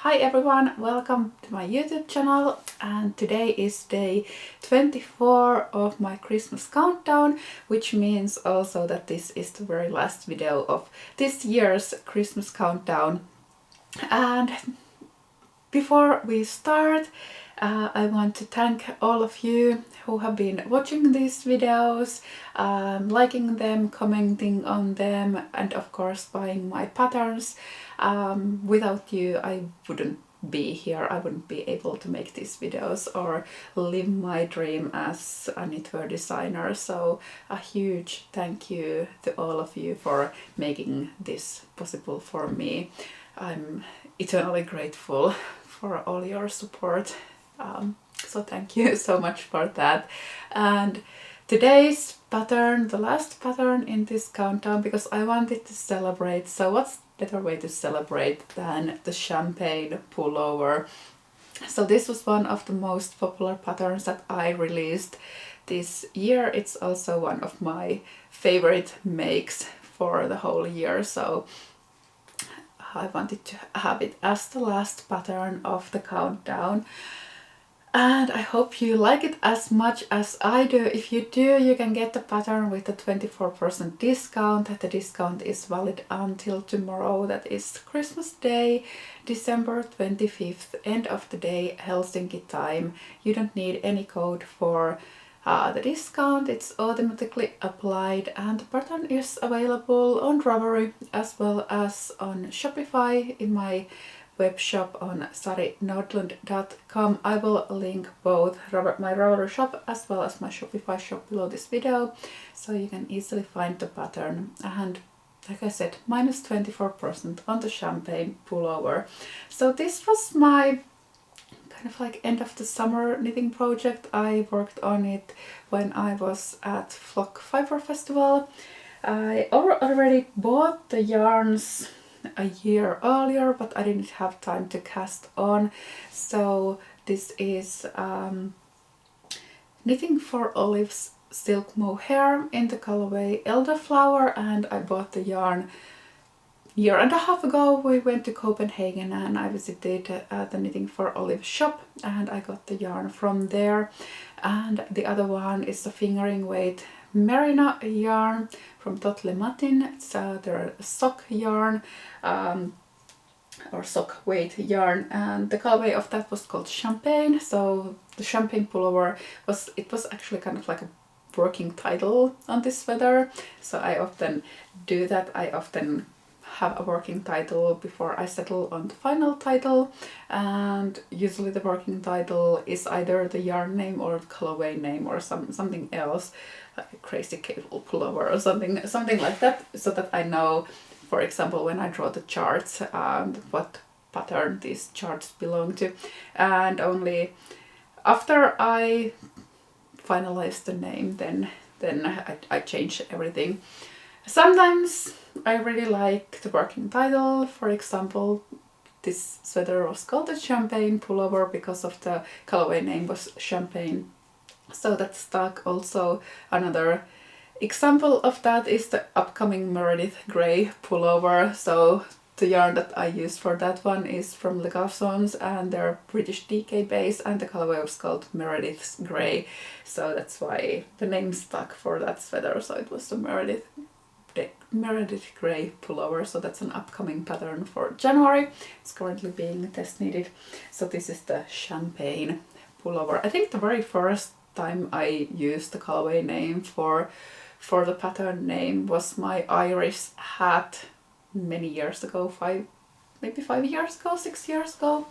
Hi everyone, welcome to my YouTube channel, and today is day 24 of my Christmas countdown, which means also that this is the very last video of this year's Christmas countdown. And before we start, I want to thank all of you who have been watching these videos, liking them, commenting on them, and of course buying my patterns. Without you I wouldn't be here, I wouldn't be able to make these videos or live my dream as a knitwear designer. So a huge thank you to all of you for making this possible for me. I'm eternally grateful for all your support. So thank you so much for that. And today's pattern, the last pattern in this countdown, because I wanted to celebrate. So what's better way to celebrate than the champagne pullover? So this was one of the most popular patterns that I released this year. It's also one of my favorite makes for the whole year. So I wanted to have it as the last pattern of the countdown. And I hope you like it as much as I do. If you do, you can get the pattern with a 24% discount. The discount is valid until tomorrow, that is Christmas Day, December 25th, end of the day, Helsinki time. You don't need any code for the discount, it's automatically applied, and the pattern is available on Ravelry as well as on Shopify in my web shop on sarinordlund.com. I will link both my Ravelry shop as well as my Shopify shop below this video, so you can easily find the pattern. And like I said, minus 24% on the champagne pullover. So this was my kind of like end of the summer knitting project. I worked on it when I was at Flock Fiber Festival. I already bought the yarns a year earlier, but I didn't have time to cast on. So this is Knitting for Olive's silk mohair in the colorway Elderflower, and I bought the yarn a year and a half ago. We went to Copenhagen and I visited the Knitting for Olive shop, and I got the yarn from there. And the other one is the fingering weight merino yarn from Totle Matin. It's their sock yarn, or sock weight yarn, and the colorway of that was called Champagne. So the Champagne pullover was actually kind of like a working title on this sweater. So I often do that. I often have a working title before I settle on the final title, and usually the working title is either the yarn name or the colorway name or something else, like a crazy cable pullover or something like that, so that I know, for example, when I draw the charts, what pattern these charts belong to. And only after I finalize the name, then I change everything. Sometimes I really like the working title. For example, this sweater was called the Champagne pullover because of the colorway name was Champagne, so that stuck. Also, another example of that is the upcoming Meredith Grey pullover. So the yarn that I used for that one is from Le Garçons and their British DK base, and the colorway was called Meredith's Grey, so that's why the name stuck for that sweater. So it was the Meredith Grey pullover. So that's an upcoming pattern for January. It's currently being test knitted. So this is the Champagne pullover. I think the very first time I used the colorway name for the pattern name was my Iris hat many years ago, maybe 5 years ago, 6 years ago.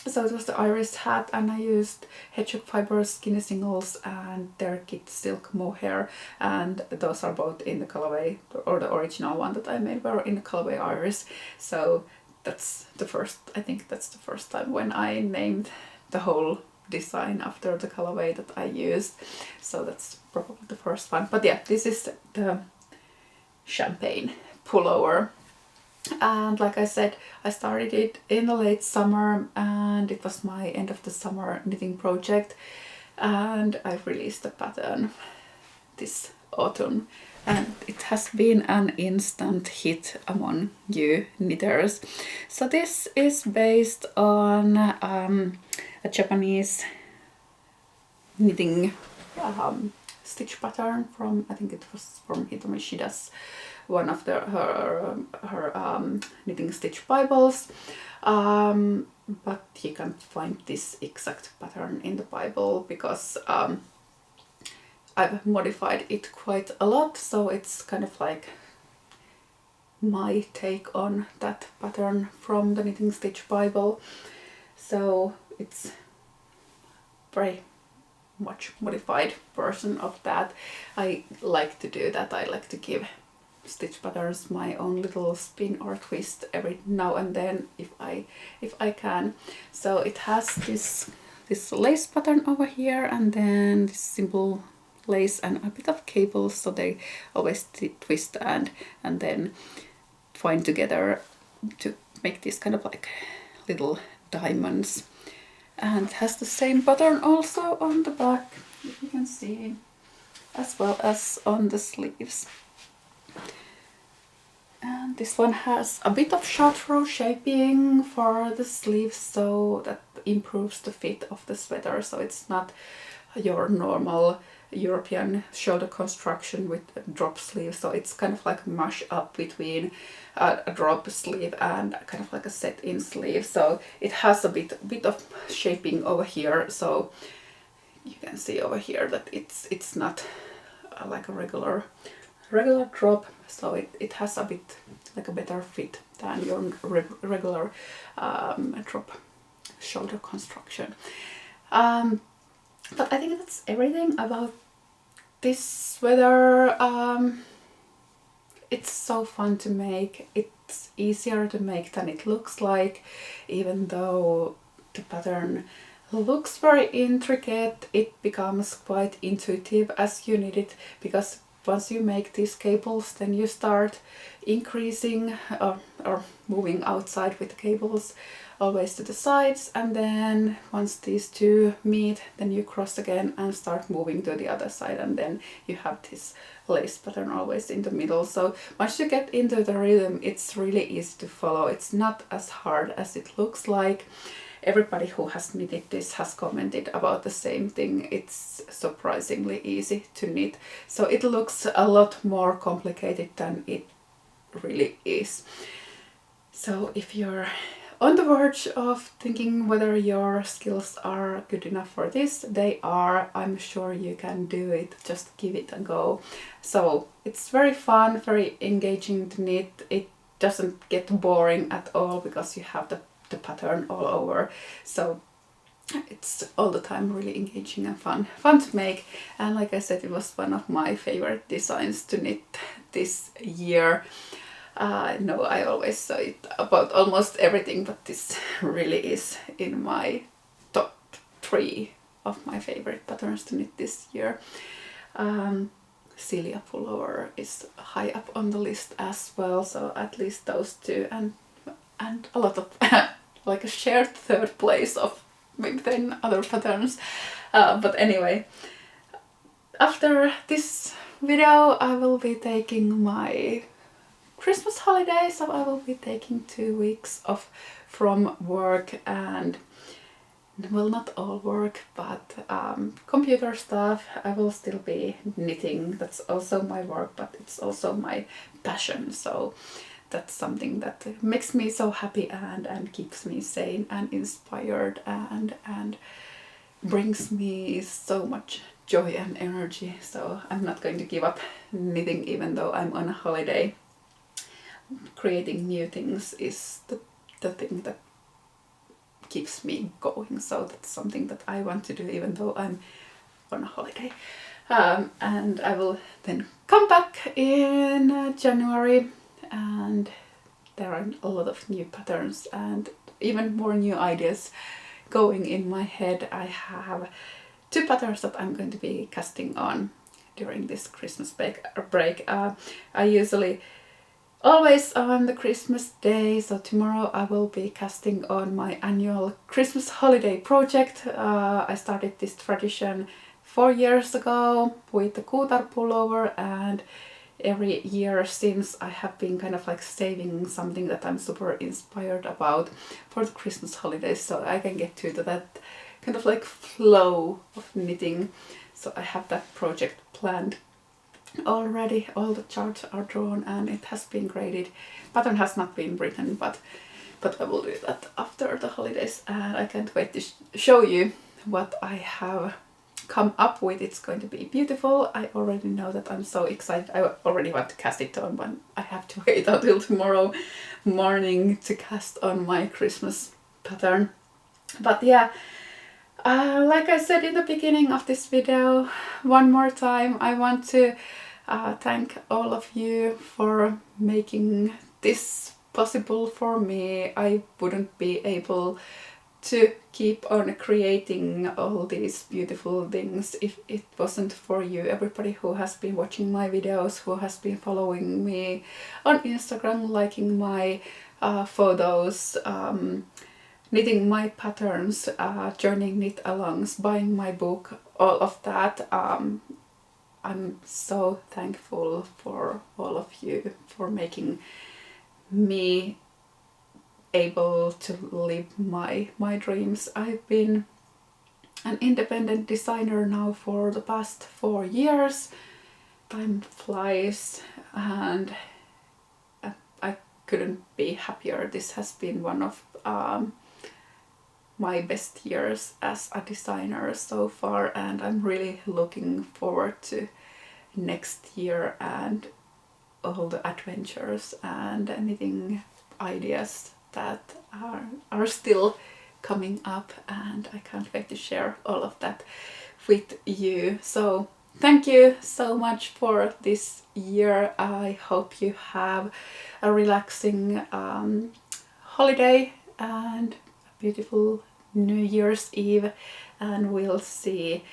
So it was the Iris hat, and I used Hedgehog Fibers Skinny Singles and their Kit Silk Mohair, and those are both in the colorway, or the original one that I made were in the colorway Iris. So that's the first, I think that's the first time when I named the whole design after the colorway that I used. So that's probably the first one. But yeah, this is the Champagne pullover. And like I said, I started it in the late summer, and it was my end of the summer knitting project, and I released the pattern this autumn and it has been an instant hit among you knitters. So this is based on a Japanese knitting stitch pattern from, I think it was from Hitomi Shida's, one of her knitting stitch Bibles. But you can't find this exact pattern in the Bible because I've modified it quite a lot, so it's kind of like my take on that pattern from the Knitting Stitch Bible. So it's very much modified version of that. I like to do that. I like to give stitch patterns my own little spin or twist every now and then if I can. So it has this lace pattern over here, and then this simple lace and a bit of cables, so they always twist and then twine together to make these kind of like little diamonds. And it has the same pattern also on the back, if you can see, as well as on the sleeves. And this one has a bit of short row shaping for the sleeves, so that improves the fit of the sweater, so it's not your normal European shoulder construction with a drop sleeve. So it's kind of like a mash up between a drop sleeve and kind of like a set-in sleeve. So it has a bit of shaping over here, so you can see over here that it's not like a regular drop, so it has a bit like a better fit than your regular drop shoulder construction. But I think that's everything about this sweater. It's so fun to make. It's easier to make than it looks like, even though the pattern looks very intricate. It becomes quite intuitive as you knit it, because once you make these cables, then you start increasing or moving outside with the cables always to the sides, and then once these two meet, then you cross again and start moving to the other side, and then you have this lace pattern always in the middle. So once you get into the rhythm, it's really easy to follow. It's not as hard as it looks like. Everybody who has knitted this has commented about the same thing. It's surprisingly easy to knit. So it looks a lot more complicated than it really is. So if you're on the verge of thinking whether your skills are good enough for this, they are. I'm sure you can do it. Just give it a go. So it's very fun, very engaging to knit. It doesn't get boring at all because you have the pattern all over. So it's all the time really engaging and fun to make. And like I said, it was one of my favorite designs to knit this year. No, I always say it about almost everything, but this really is in my top 3 of my favorite patterns to knit this year. Celia Pullover is high up on the list as well, so at least those two, and a lot of like a shared third place of maybe 10 other patterns. But anyway, after this video I will be taking my Christmas holiday, so I will be taking 2 weeks off from work, and well, not all work, but computer stuff. I will still be knitting. That's also my work, but it's also my passion. So that's something that makes me so happy and keeps me sane and inspired and brings me so much joy and energy. So I'm not going to give up knitting even though I'm on a holiday. Creating new things is the thing that keeps me going. So that's something that I want to do even though I'm on a holiday. And I will then come back in January, and there are a lot of new patterns and even more new ideas going in my head. I have 2 patterns that I'm going to be casting on during this Christmas break. I usually always on the Christmas day, so tomorrow I will be casting on my annual Christmas holiday project. I started this tradition 4 years ago with the Kuutar pullover, and every year since I have been kind of like saving something that I'm super inspired about for the Christmas holidays, so I can get to that kind of like flow of knitting. So I have that project planned already. All the charts are drawn and it has been graded. Pattern has not been written, but I will do that after the holidays, and I can't wait to show you what I have come up with. It's going to be beautiful. I already know that I'm so excited. I already want to cast it on, but I have to wait until tomorrow morning to cast on my Christmas pattern. But yeah, like I said in the beginning of this video, one more time I want to thank all of you for making this possible for me. I wouldn't be able to keep on creating all these beautiful things if it wasn't for you, everybody who has been watching my videos, who has been following me on Instagram, liking my photos, knitting my patterns, joining knit alongs, buying my book, all of that. I'm so thankful for all of you for making me able to live my dreams. I've been an independent designer now for the past 4 years. Time flies and I couldn't be happier. This has been one of my best years as a designer so far, and I'm really looking forward to next year and all the adventures and knitting ideas that are still coming up, and I can't wait to share all of that with you. So thank you so much for this year. I hope you have a relaxing holiday and a beautiful New Year's Eve, and we'll see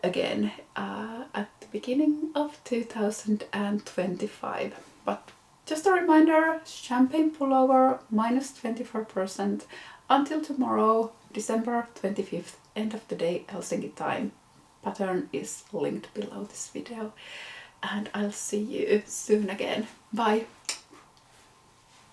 again at the beginning of 2025. But just a reminder, champagne pullover minus 24% until tomorrow, December 25th, end of the day Helsinki time. Pattern is linked below this video, and I'll see you soon again. Bye!